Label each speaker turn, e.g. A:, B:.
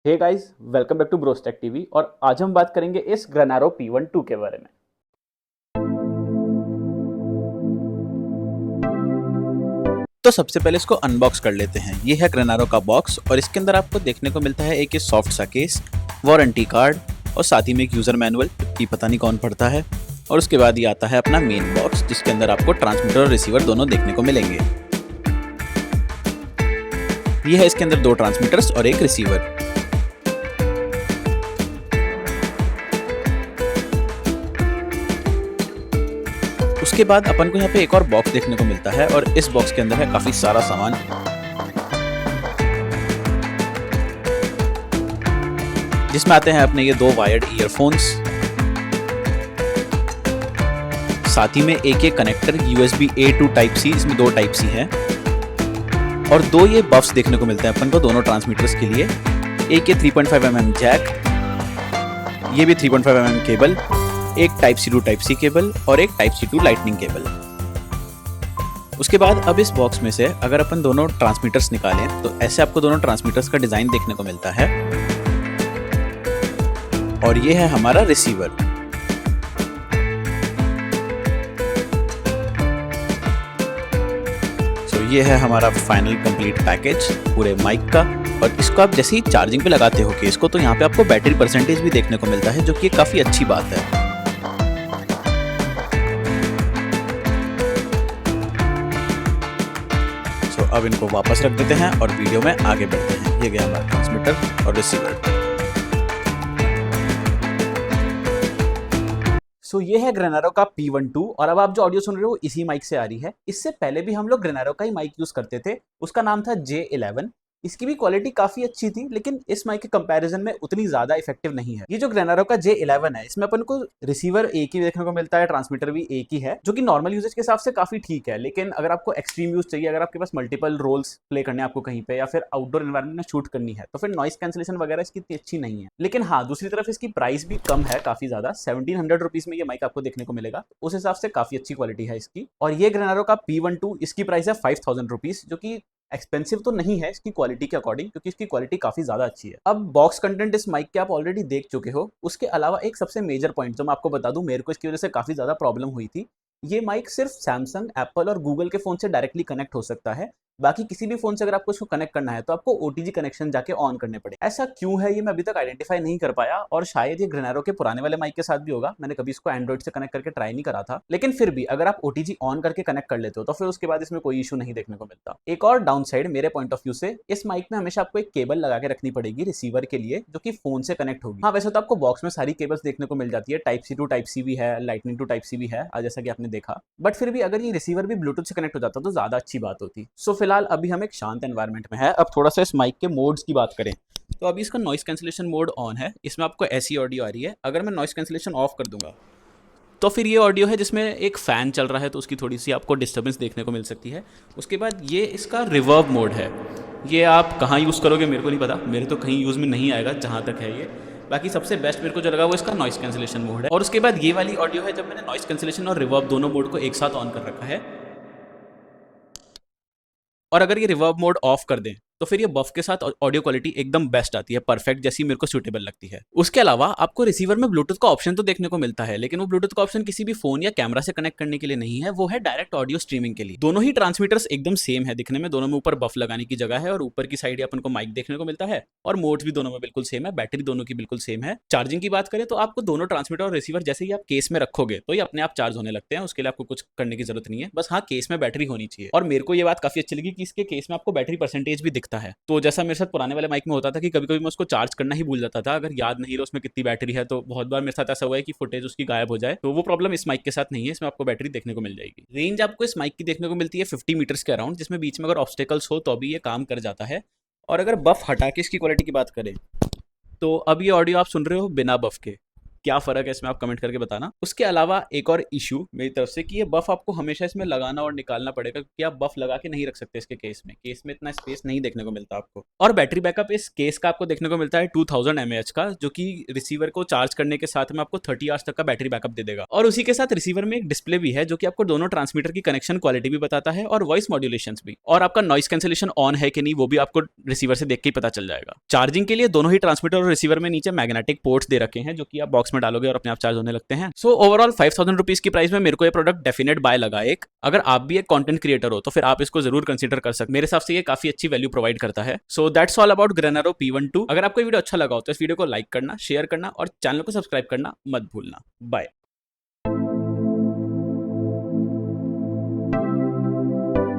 A: Hey guys, welcome back to Brostek TV. और आज हम बात करेंगे इस ग्रेनारो P12 के बारे में।
B: तो सबसे पहले इसको अनबॉक्स कर लेते हैं। ये है ग्रेनारो का बॉक्स और इसके अंदर आपको देखने को मिलता है एक ये सॉफ्ट सा केस, वारंटी कार्ड और साथ ही में एक यूजर मैनुअल की पता नहीं कौन पढ़ता है। और उसके बाद ये आता है अपना मेन बॉक्स जिसके अंदर आपको ट्रांसमीटर और रिसीवर दोनों देखने को मिलेंगे। ये है इसके अंदर 2 ट्रांसमीटर्स और एक रिसीवर। उसके बाद अपन को यहाँ पे एक और बॉक्स देखने को मिलता है और इस बॉक्स के अंदर है काफी सारा सामान, जिसमें आते हैं अपने ये 2 वायर्ड ईयरफोन्स, साथ ही में एक connector USB A to Type C, इसमें 2 Type C हैं, और 2 ये बफ्स देखने को मिलते हैं अपन को दोनों ट्रांसमीटर्स के लिए। एक ये 3.5 mm जैक, ये भी 3.5 mm केबल, एक Type C to Type C cable और एक Type C to lightning cable. उसके बाद अब इस बॉक्स में से अगर अपन दोनों ट्रांसमीटर्स निकालें तो ऐसे आपको दोनों ट्रांसमीटर्स का डिजाइन देखने को मिलता है। और ये है हमारा रिसीवर। तो ये है हमारा फाइनल कंप्लीट पैकेज पूरे माइक का। और इसको आप जैसे ही चार्जिंग पे लगाते हो केस को तो यहाँ पे आपको बैटरी परसेंटेज भी देखने को मिलता है, जो कि काफी अच्छी बात है। तो अब इनको वापस रख देते हैं और वीडियो में आगे बढ़ते हैं। ये गया हमारा ट्रांसमीटर और रिसीवर।
A: सो ये है ग्रेनारो का P12 और अब आप जो ऑडियो सुन रहे हो इसी माइक से आ रही है। इससे पहले भी हम लोग ग्रेनारो का ही माइक यूज करते थे, उसका नाम था J11। इसकी भी क्वालिटी काफी अच्छी थी, लेकिन इस माइक के कंपैरिजन में उतनी ज्यादा इफेक्टिव नहीं है। ये जो ग्रेनारो का J11 है, इसमें अपन को रिसीवर एक ही देखने को मिलता है, ट्रांसमीटर भी एक ही है, जो कि नॉर्मल यूजेज के हिसाब से काफी ठीक है। लेकिन अगर आपको एक्सट्रीम यूज चाहिए, अगर आपके पास मल्टीपल रोल्स प्ले करने आपको कहीं पे, या फिर आउटडोर एनवायरमेंट में शूट करनी है, तो फिर नॉइस कैंसिलेशन वगैरह इसकी इतनी अच्छी नहीं है। लेकिन हाँ, दूसरी तरफ इसकी प्राइस भी कम है काफी ज्यादा। 1700 रुपीज में ये माइक आपको देखने को मिलेगा, उस हिसाब से काफी अच्छी क्वालिटी है इसकी। और ये ग्रेनारो का P12, इसकी प्राइस है 5000 रुपीज, जो कि एक्सपेंसिव तो नहीं है इसकी क्वालिटी के अकॉर्डिंग, क्योंकि इसकी क्वालिटी काफी ज्यादा अच्छी है। अब बॉक्स कंटेंट इस माइक के आप ऑलरेडी देख चुके हो। उसके अलावा एक सबसे मेजर पॉइंट जो मैं आपको बता दूं, मेरे को इसकी वजह से काफी ज्यादा प्रॉब्लम हुई थी। ये माइक सिर्फ सैमसंग, एप्पल और गूगल के फोन से डायरेक्टली कनेक्ट हो सकता है। बाकी किसी भी फोन से अगर आपको इसको कनेक्ट करना है तो आपको OTG कनेक्शन जाके ऑन करने पड़े। ऐसा क्यों है ये मैं अभी तक आइडेंटिफाई नहीं कर पाया, और शायद ये ग्रेनारो के पुराने वाले माइक के साथ भी होगा। मैंने कभी इसको एंड्रॉइड से कनेक्ट करके ट्राई नहीं करा था, लेकिन फिर भी अगर आप OTG ऑन करके कनेक्ट कर लेते हो तो फिर उसके बाद इसमें कोई इशू नहीं देखने को मिलता। एक और डाउन साइड मेरे पॉइंट ऑफ व्यू से, इस माइक में हमेशा आपको एक केबल लगा के रखनी पड़ेगी रिसीवर के लिए, जो कि फोन से कनेक्ट होगी। हाँ, वैसे तो आपको बॉक्स में सारी केबल्स देखने को मिल जाती है, Type C to Type C भी है, लाइटनिंग टू Type C भी है, जैसा कि आपने देखा। बट फिर भी अगर ये रिसीवर भी ब्लूटूथ से कनेक्ट हो जाता तो ज्यादा अच्छी बात होती। सो फिलहाल अभी हम एक शांत एनवायरनमेंट में है। अब थोड़ा सा इस माइक के मोड्स की बात करें तो अभी इसका नॉइस कैंसिलेशन मोड ऑन है, इसमें आपको ऐसी ऑडियो आ रही है। अगर मैं नॉइस कैंसिलेशन ऑफ कर दूंगा तो फिर ये ऑडियो है जिसमें एक फ़ैन चल रहा है, तो उसकी थोड़ी सी आपको डिस्टर्बेंस देखने को मिल सकती है। उसके बाद ये इसका रिवर्ब मोड है। ये आप कहाँ यूज़ करोगे मेरे को नहीं पता, मेरे तो कहीं यूज़ में नहीं आएगा जहाँ तक है ये। बाकी सबसे बेस्ट मेरे को जो लगा वो इसका नॉइस कैंसिलेशन मोड है। और उसके बाद ये वाली ऑडियो है जब मैंने नॉइस कैंसिलेशन और रिवर्ब दोनों मोड को एक साथ ऑन कर रखा है। और अगर ये रिवर्ब मोड ऑफ कर दें तो फिर ये बफ के साथ ऑडियो क्वालिटी एकदम बेस्ट आती है, परफेक्ट जैसी मेरे को सूटेबल लगती है। उसके अलावा आपको रिसीवर में ब्लूटूथ का ऑप्शन तो देखने को मिलता है, लेकिन वो ब्लूटूथ का ऑप्शन किसी भी फोन या कैमरा से कनेक्ट करने के लिए नहीं है, वो है डायरेक्ट ऑडियो स्ट्रीमिंग के लिए। दोनों ही ट्रांसमीटर्स एकदम सेम है दिखने में, दोनों में ऊपर बफ लगाने की जगह है और ऊपर की साइड अपन को माइक देखने को मिलता है। और मोड्स भी दोनों में बिल्कुल सेम है, बैटरी दोनों की बिल्कुल सेम है। चार्जिंग की बात करें तो आपको दोनों ट्रांसमीटर और रिसीवर जैसे ही आप केस में रखोगे तो ये अपने आप चार्ज होने लगते हैं, उसके लिए आपको कुछ करने की जरूरत नहीं है। बस हाँ, केस में बैटरी होनी चाहिए। और मेरे को ये बात काफी अच्छी लगी कि इसके केस में आपको बैटरी परसेंटेज भी दिखता है। तो जैसा मेरे साथ पुराने वाले माइक में होता था कि कभी कभी मैं उसको चार्ज करना ही भूल जाता था, अगर याद नहीं रहा उसमें कितनी बैटरी है, तो बहुत बार मेरे साथ ऐसा हुआ है कि फुटेज उसकी गायब हो जाए। तो वो प्रॉब्लम इस माइक के साथ नहीं है, इसमें आपको बैटरी देखने को मिल जाएगी। रेंज आपको इस माइक की देखने को मिलती है 50 मीटर्स के अराउंड, जिसमें बीच में अगर ऑब्स्टेकल्स हो तो भी ये काम कर जाता है। और अगर बफ हटा के इसकी क्वालिटी की बात करें तो अब ये ऑडियो आप सुन रहे हो बिना बफ के,
B: क्या फ़र्क है इसमें आप कमेंट करके बताना। उसके अलावा एक और इशू मेरी तरफ से कि ये बफ़ आपको हमेशा इसमें लगाना और निकालना पड़ेगा, क्योंकि आप बफ़ लगा के नहीं रख सकते इसके केस में इतना स्पेस नहीं देखने को मिलता आपको। और बैटरी बैकअप इस केस का आपको देखने को मिलता है 2000 mAh का, जो कि रिसीवर को चार्ज करने के साथ में आपको 30 आवर्स तक का बैटरी बैकअप दे देगा। और उसी के साथ रिसीवर में एक डिस्प्ले भी है जो कि आपको दोनों ट्रांसमीटर की कनेक्शन क्वालिटी भी बताता है और वॉइस मॉड्यूलेशंस भी, और आपका नॉइस कैंसिलेशन ऑन है कि नहीं वो भी आपको रिसीवर से देख के ही पता चल जाएगा। चार्जिंग के लिए दोनों ही ट्रांसमीटर और रिसीवर में नीचे मैग्नेटिक पोर्ट्स दे रखे हैं, जो कि आप बॉक्स में डालोगे और अपने आप चार्ज होने लगते हैं। सो ओवरऑल 5000 रुपीज की प्राइस में मेरे को ये प्रोडक्ट डेफिनेट बाय लगा एक। अगर आप भी एक कंटेंट क्रिएटर हो तो फिर आप इसको जरूर कंसीडर कर सकते, मेरे हिसाब से ये काफी अच्छी वैल्यू प्रोवाइड करता है। So that's all about Granaro P12। अगर आपको ये वीडियो अच्छा लगा हो तो इस वीडियो को लाइक करना, शेयर करना और चैनल को सब्सक्राइब करना मत भूलना। बाय।